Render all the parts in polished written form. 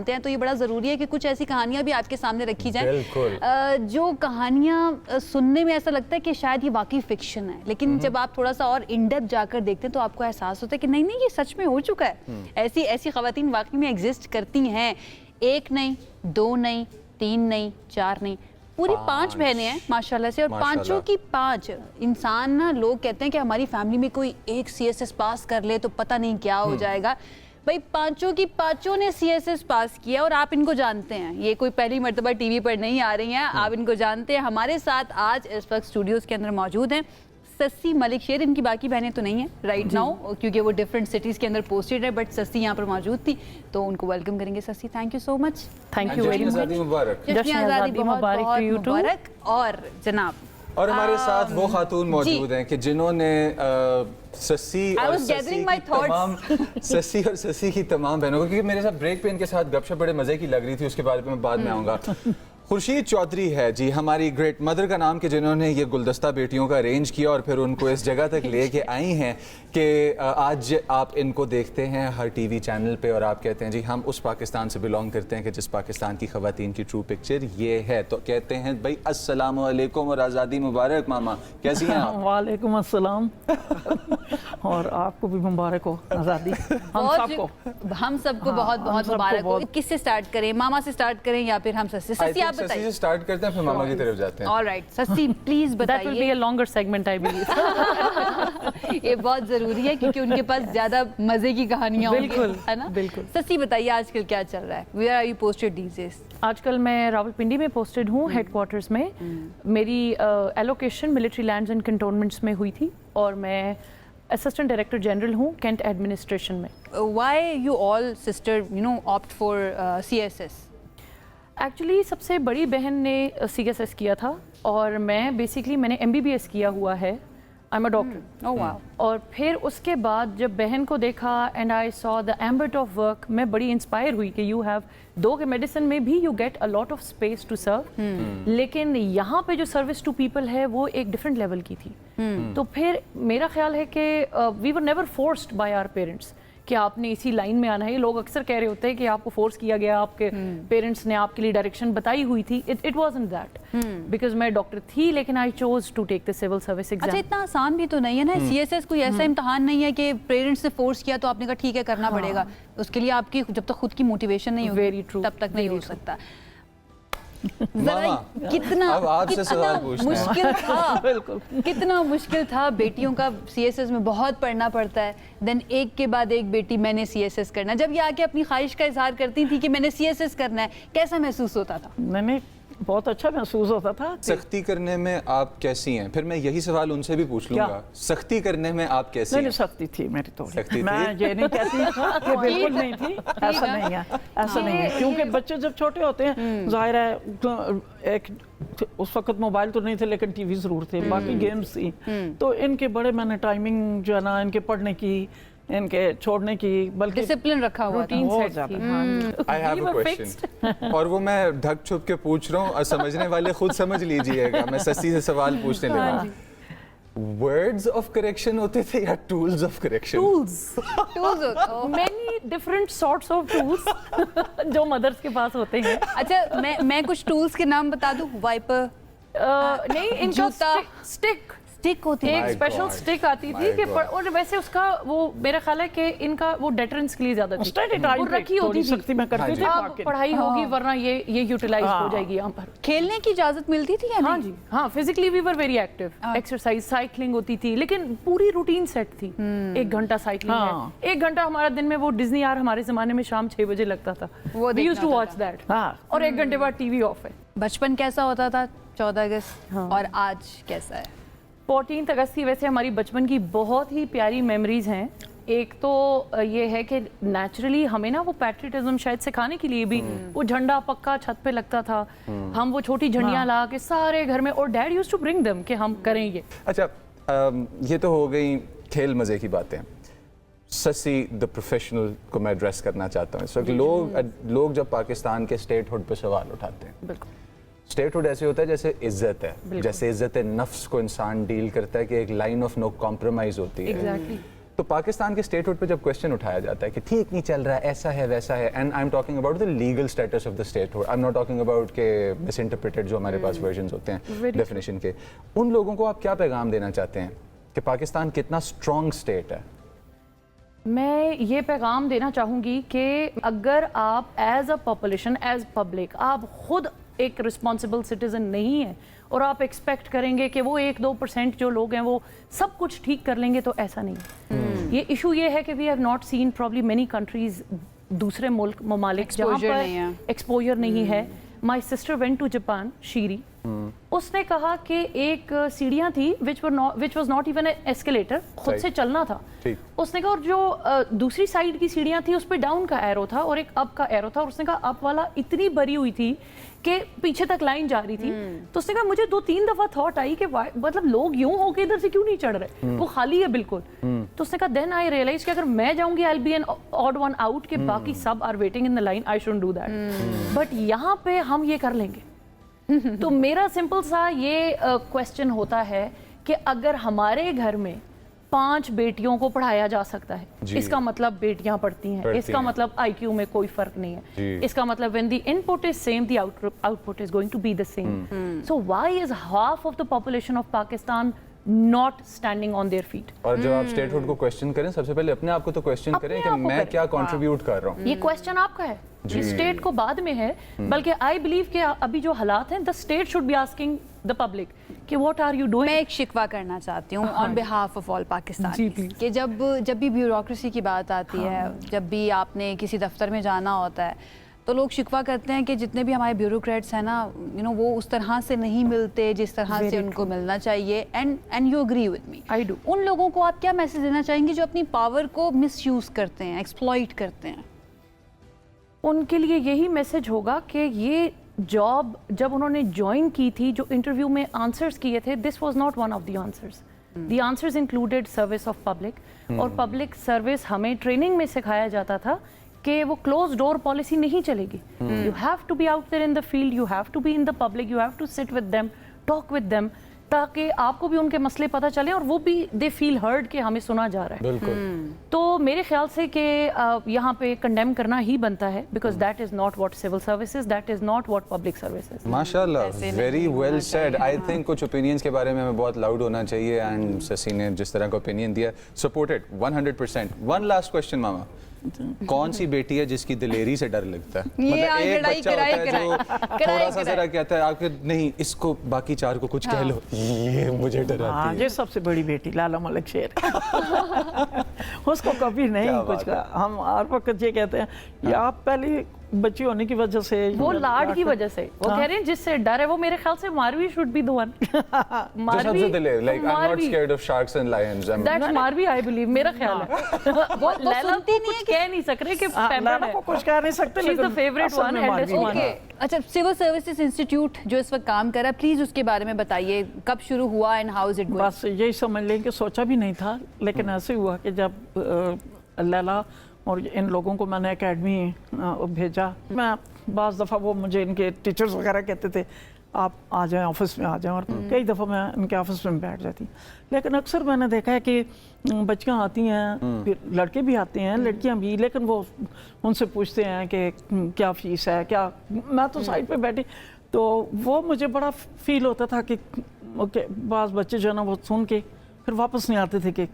हैं, तो ये बड़ा ज़रूरी है कि कुछ ऐसी कहानियां भी आपके सामने रखी जाएं जो कहानियां सुनने में ऐसा लगता है कि शायद ये वाकई फिक्शन है, लेकिन जब आप थोड़ा सा और इन डेप्थ जाकर देखते हैं तो आपको एहसास होता है कि नहीं नहीं ये सच में हो चुका है। ऐसी ऐसी ख़वातीन वाकई में एग्जिस्ट करती हैं, एक नहीं, दो नहीं, तीन नहीं, चार नहीं, पूरी 5 बहनें हैं माशाल्लाह से, और पांचों की 5 इंसान ना, लोग कहते हैं कि हमारी फैमिली में कोई एक CSS पास कर ले तो पता नहीं क्या हो जाएगा। भाई पांचों की पांचों ने CSS पास किया और आप इनको जानते हैं, ये कोई पहली मर्तबा टीवी पर नहीं आ रही हैं, आप इनको जानते हैं। हमारे साथ आज इस वक्त स्टूडियोज के अंदर मौजूद हैं सस्सी मलिक शेर, इनकी बाकी बहनें तो नहीं है राइट नाउ क्योंकि वो डिफरेंट सिटीज़ के अंदर पोस्टेड है, बट सस्सी यहाँ पर मौजूद थी तो उनको वेलकम करेंगे। Shashi thank you so much. Thank you very much. जश्न आज़ादी मुबारक। और जनाब और हमारे साथ वो खातून मौजूद हैं कि जिन्होंने सस्सी और सस्सी की तमाम बहनों को, क्योंकि मेरे साथ ब्रेक पे इनके साथ गपशप बड़े मजे की लग रही थी, उसके बारे में बाद में आऊँगा। खुर्शीद चौधरी है जी हमारी ग्रेट मदर का नाम, कि जिन्होंने ये गुलदस्ता बेटियों का अरेंज किया और फिर उनको इस जगह तक लेके आई हैं कि आज आप इनको देखते हैं हर टीवी चैनल पे और आप कहते हैं जी हम उस पाकिस्तान से बिलोंग करते हैं कि जिस पाकिस्तान की ख़वातीन की ट्रू पिक्चर ये है। तो कहते हैं भाई अस्सलाम वालेकुम और आज़ादी मुबारक मामा, कैसी हैं आप? वालेकुम अस्सलाम और आपको भी मुबारक हो आज़ादी। हम सबको बहुत बहुत मुबारक हो। किससे स्टार्ट करें, मामा से स्टार्ट करें या फिर हम सस्सी? सस्सी आप सस्सी से स्टार्ट करते हैं फिर मामा की तरफ जाते हैं। ऑलराइट सस्सी प्लीज बताइए। That will be a longer segment I believe। ये बहुत जरूरी है क्योंकि उनके पास ज्यादा मजे की कहानियां होंगी, बिल्कुल है ना? बिल्कुल। सस्सी बताइए आजकल क्या चल रहा है? Where are you posted these days? आजकल मैं रावलपिंडी में पोस्टेड हूँ हेडक्वार्टर्स में। मेरी allocation military lands and cantonments में हुई थी और मैं असिस्टेंट डायरेक्टर जनरल हूँ कैंट एडमिनिस्ट्रेशन में। Why you all sister opt for CSS? Actually सबसे बड़ी बहन ने CSS किया था और मैं बेसिकली मैंने MBBS किया हुआ है, I am a doctor. Oh wow. और फिर उसके बाद जब बहन को देखा and I saw the ambit of work, मैं बड़ी इंस्पायर हुई कि यू हैव दो के मेडिसिन में भी you get a lot of space to serve, लेकिन यहाँ पे जो सर्विस टू पीपल है वो एक डिफरेंट लेवल की थी। तो फिर मेरा ख्याल है कि we were never forced by our parents कि आपने इसी लाइन में आना है। ये लोग अक्सर कह रहे होते हैं कि आपको फोर्स किया गया, आपके पेरेंट्स ने आपके लिए डायरेक्शन बताई हुई थी। इट वाज़न्ट दैट, बिकॉज मैं डॉक्टर थी लेकिन I chose to take the civil service exam. अच्छा इतना आसान भी तो नहीं है ना CSS, कोई ऐसा इम्तिहान नहीं है कि पेरेंट्स ने फोर्स किया तो आपने कहा ठीक है करना पड़ेगा। उसके लिए आपकी जब तक खुद की मोटिवेशन नहीं होगी वेरी ट्रू तब तक नहीं हो सकता। मामा, कितना अब आपसे सवाल पूछना है। मुश्किल था बिल्कुल, कितना मुश्किल था। बेटियों का CSS में बहुत पढ़ना पड़ता है, देन एक के बाद एक बेटी मैंने CSS करना। जब ये आके अपनी ख्वाहिश का इजहार करती थी कि मैंने CSS करना है, कैसा महसूस होता था? मैंने बहुत अच्छा महसूस होता था। सख्ती करने में आप कैसी हैं? फिर मैं यही सवाल उनसे भी पूछ लूंगा, सख्ती करने में आप कैसी हैं? सख्ती थी मेरी तो, सख्ती मैं ये नहीं कहती कि बिल्कुल नहीं थी, ऐसा नहीं है, ऐसा नहीं है, क्योंकि बच्चे जब छोटे होते हैं जाहिर है एक उस वक्त मोबाइल तो नहीं थे लेकिन टीवी जरूर थे, बाकी गेम्स थी, तो इनके बड़े मैंने टाइमिंग जो है ना इनके पढ़ने की, इनके छोड़ने की, बल्कि डिसिप्लिन रखा हुआ था। I have a question और वो मैं ढक छुप के पूछ रहा हूँ और समझने वाले खुद समझ लीजिएगा। मैं सस्सी से सवाल पूछने लगा, वर्ड्स ऑफ करेक्शन होते थे या tools of correction? Tools many different sorts of tools जो मदर्स के पास होते हैं। अच्छा मैं कुछ टूल्स के नाम बता दूं। वाइपर नहीं, इनका स्टिक होती है, एक स्पेशल स्टिक आती थी कि और वैसे उसका वो मेरा ख्याल है कि इनका वो डेटरेंस के लिए ज्यादा थी, वो रखी होती थी, सख्ती में करते थे, पढ़ाई होगी वरना ये यूटिलाइज हो जाएगी यहाँ पर। खेलने की इजाजत मिलती थी या नहीं? हाँ जी हाँ, physically we were very active, exercise cycling होती थी, लेकिन पूरी रूटीन सेट थी। 1 घंटा साइकिलिंग है, 1 घंटा हमारा दिन में वो डिज्नी आवर हमारे जमाने में शाम 6 बजे लगता था, we used to watch that, और 1 घंटे बाद टीवी ऑफ है। बचपन कैसा होता था 14 अगस्त और आज कैसा है? 14 अगस्त की वैसे हमारी बचपन की बहुत ही प्यारी मेमोरीज हैं। एक तो ये है कि नेचुरली हमें ना वो पैट्रियटिज्म शायद सिखाने के लिए भी वो झंडा पक्का छत पे लगता था, हम वो छोटी झंडियाँ ला के सारे घर में, और dad used to bring them कि हम करेंगे। अच्छा ये तो हो गई खेल मजे की बातें। सस्सी द प्रोफेशनल को मैं एड्रेस करना चाहता हूँ। लोग जब पाकिस्तान के स्टेटहुड पे सवाल उठाते हैं, बिल्कुल स्टेटहुड ऐसे होता है जैसे इज्जत है, जैसे इज्जत नफ्स को इंसान डील करता है कि एक लाइन ऑफ नो कॉम्प्रोमाइज होती है। exactly. तो पाकिस्तान के स्टेटहुड पे जब क्वेश्चन उठाया जाता है कि ठीक नहीं चल रहा है, ऐसा है वैसा है, and I am talking about the legal status of the statehood, I am not talking about के मिस इंटरप्रेटेड जो हमारे पास वर्जन्स होते हैं डेफिनेशन के, उन लोगों को आप क्या पैगाम देना चाहते हैं कि पाकिस्तान कितना स्ट्रॉन्ग स्टेट है? मैं ये पैगाम देना चाहूँगी कि अगर आप as a population, as public, आप खुद एक रिस्पॉन्सिबल सिटीजन नहीं है और आप एक्सपेक्ट करेंगे कि वो 1-2% जो लोग हैं वो सब कुछ ठीक कर लेंगे, तो ऐसा नहीं है। ये इशू ये है कि we have not seen probably many countries, दूसरे मुल्क ममालिक जहाँ पर एक्सपोजर नहीं है। My sister went to Japan, Sheeri, उसने कहा कि एक सीढ़ियाँ थी which was not even escalator, खुद से चलना था। उसने कहा और जो दूसरी साइड की सीढ़ियाँ थी उस पर डाउन का एरो था और एक अप का एरो था, और उसने कहा अप वाला इतनी भरी हुई थी कि पीछे तक लाइन जा रही थी। तो उसने कहा मुझे 2-3 दफा थॉट आई कि मतलब लोग यूं होके इधर से क्यों नहीं चढ़ रहे, वो खाली है बिल्कुल। तो उसने कहा देन आई रियलाइज कि अगर मैं जाऊंगी I will be an odd one out, के बाकी सब are waiting in the line, I shouldn't do that. But यहाँ पे हम ये कर लेंगे। तो मेरा सिंपल सा ये क्वेश्चन होता है कि अगर हमारे घर में 5 बेटियों को पढ़ाया जा सकता है, इसका मतलब बेटियां पढ़ती हैं, इसका मतलब IQ में कोई फर्क नहीं है, इसका मतलब when the input is same the output is going to be the same. So why is half of the population of Pakistan not standing on their feet? और जब आप स्टेटहुड को क्वेश्चन करें, सबसे पहले अपने आप को तो क्वेश्चन करें कि मैं क्या कंट्रीब्यूट कर रहा हूँ। ये क्वेश्चन आपका है, ये स्टेट को बाद में है। बल्कि आई बिलीव कि अभी जो हालात हैं, the state should be asking the public कि व्हाट आर यू डूइंग। मैं एक शिकवा करना चाहती हूँ on behalf of all Pakistan कि जब भी ब्यूरोक्रेसी की बात आती है, जब भी आपने किसी दफ्तर में जाना होता है, तो लोग शिकवा करते हैं कि जितने भी हमारे ब्यूरोक्रेट्स हैं ना, वो उस तरह से नहीं मिलते जिस तरह से उनको मिलना चाहिए। And you agree with me? I do. उन लोगों को आप क्या मैसेज देना चाहेंगे जो अपनी पावर को मिसयूज करते हैं, एक्सप्लॉइट करते हैं? उनके लिए यही मैसेज होगा कि ये जॉब जब उन्होंने ज्वाइन की थी, जो इंटरव्यू में आंसर्स किए थे, this was not one of the answers. The answers included service of public, और पब्लिक सर्विस हमें ट्रेनिंग में सिखाया जाता था कि वो क्लोज डोर पॉलिसी नहीं चलेगी। You have to be out there in the field, you have to be in the public, you have to sit with them, talk with them, ताकि आपको भी उनके मसले पता चले और वो भी दे फील हर्ड कि हमें सुना जा रहा है। बिल्कुल। तो मेरे ख्याल से कि यहाँ पे कंडेम करना ही बनता है, because that is not what civil services, that is not what public services. माशाल्लाह, very well said. I think कुछ ओपिनियंस के बारे में हमें बहुत लाउड होना चाहिए, एंड शशि ने जिस तरह का ओपिनियन दिया, सपोर्टेड 100%। वन लास्ट क्वेश्चन मामा, कौन सी बेटी है जिसकी दिलेरी से डर लगता है? मतलब एक बच्चा होता है जो थोड़ा सा जरा कहता है आपके नहीं, इसको बाकी 4 को कुछ कह लो, ये मुझे डराती है। ये सबसे बड़ी बेटी लाला मलिक शेर उसको कभी नहीं कुछ कहा। हम हर वक्त ये कहते हैं कि आप पहले बच्ची होने की वजह से, वो लाड की वजह से, वो कह रहे हैं जिससे डर है वो मेरे ख्याल से Marvi should be the one. Marvi, like I'm not scared of sharks and lions. That's Marvi, I believe, मेरा ख्याल है। वो सुनती नहीं है, कह नहीं सक रहे कि लैला को कुछ कह नहीं सकते, लेकिन फेवरेट वन है। अच्छा, सिविल सर्विसेज इंस्टीट्यूट जो इस वक्त काम कर रहा है, प्लीज उसके बारे में बताइए, कब शुरू हुआ and how is it going? बस यही समझ लें कि सोचा भी नहीं था, लेकिन ऐसे हुआ कि जब लैला और इन लोगों को मैंने एकेडमी भेजा, मैं बाज़ दफ़ा वो मुझे इनके टीचर्स वगैरह कहते थे आप आ जाएं ऑफिस में आ जाएं, और कई दफ़ा मैं इनके ऑफिस में बैठ जाती। लेकिन अक्सर मैंने देखा है कि बच्चियां आती हैं, फिर लड़के भी आते हैं, लड़कियां भी, लेकिन वो उनसे पूछते हैं कि क्या फ़ीस है, क्या। मैं तो साइड पे बैठी, तो वो मुझे बड़ा फील होता था कि ओके, बाज़ बच्चे जो है ना वो सुन के फिर वापस नहीं आते थे कि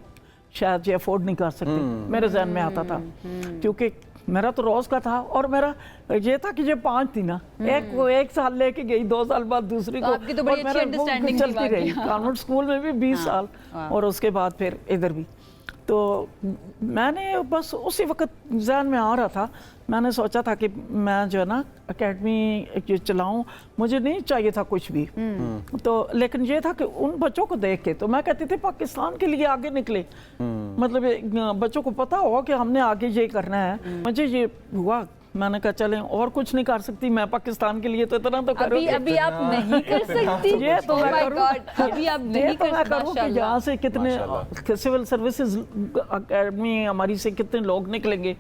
शायद ये अफोर्ड नहीं कर सकते। मेरे जहन में आता था, क्योंकि मेरा तो रोज का था, और मेरा ये था कि ये 5 थी ना, एक को 1 साल लेके गई, 2 साल बाद दूसरी को, आपकी तो बड़ी अच्छी अंडरस्टैंडिंग चलती रही। कॉन्वेंट स्कूल में भी 20 साल, और उसके बाद फिर इधर भी। तो मैंने बस उसी वक्त जहन में आ रहा था, मैंने सोचा था कि मैं जो है ना एकेडमी चलाऊं, मुझे नहीं चाहिए था कुछ भी। तो लेकिन ये था कि उन बच्चों को देख के तो मैं कहती थी पाकिस्तान के लिए आगे निकले, मतलब बच्चों को पता हो कि हमने आगे ये करना है। मुझे ये हुआ, मैंने कहा चलें, और कुछ नहीं कर सकती मैं पाकिस्तान के लिए, तो इतना तो करो। अभी आप नहीं कर सकती, ये तो मैं करूं, अभी आप नहीं कर सकती। यहाँ से कितने सिविल सर्विसेज एकेडमी हमारी से कितने लोग निकलेंगे,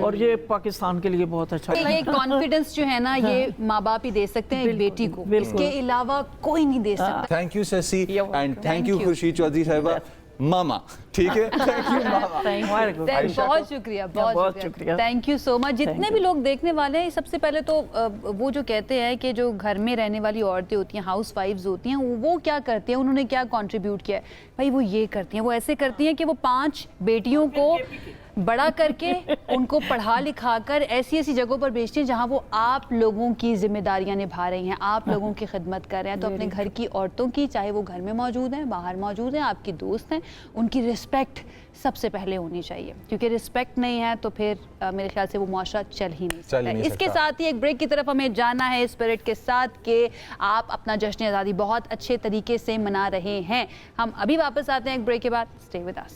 और ये पाकिस्तान के लिए बहुत अच्छा। ये कॉन्फिडेंस जो है ना, ये माँ बाप ही दे सकते हैं एक बेटी को, इसके अलावा कोई नहीं दे सकता। Thank you Shashi, and thank you Khurshid Chaudhary साहिबा। मामा, ठीक है? थैंक यू मामा। Very good. आयशा बहुत को- शुक्रिया, बहुत बहुत शुक्रिया। शुक्रिया, थैंक यू सो मच। जितने भी लोग देखने वाले हैं, सबसे पहले तो वो जो कहते हैं कि जो घर में रहने वाली औरतें होती हैं, हाउस वाइफ्स होती हैं, वो क्या करती हैं, उन्होंने क्या कंट्रीब्यूट किया है, भाई वो ये करती हैं, वो ऐसे करती हैं कि वो 5 बेटियों को बड़ा करके उनको पढ़ा लिखा कर ऐसी ऐसी जगहों पर भेजती हैं जहां वो आप लोगों की जिम्मेदारियां निभा रही हैं, आप लोगों की खिदमत कर रहे हैं। तो अपने घर की औरतों की, चाहे वो घर में मौजूद हैं, बाहर मौजूद हैं, आपकी दोस्त हैं, उनकी रिस्पेक्ट सबसे पहले होनी चाहिए, क्योंकि रिस्पेक्ट नहीं है तो फिर मेरे ख्याल से वो मुआशरा चल ही नहीं सकता। इसके साथ ही एक ब्रेक की तरफ हमें जाना है स्पिरिट के साथ कि आप अपना जश्न आज़ादी बहुत अच्छे तरीके से मना रहे हैं। हम अभी वापस आते हैं एक ब्रेक के बाद। Stay with us.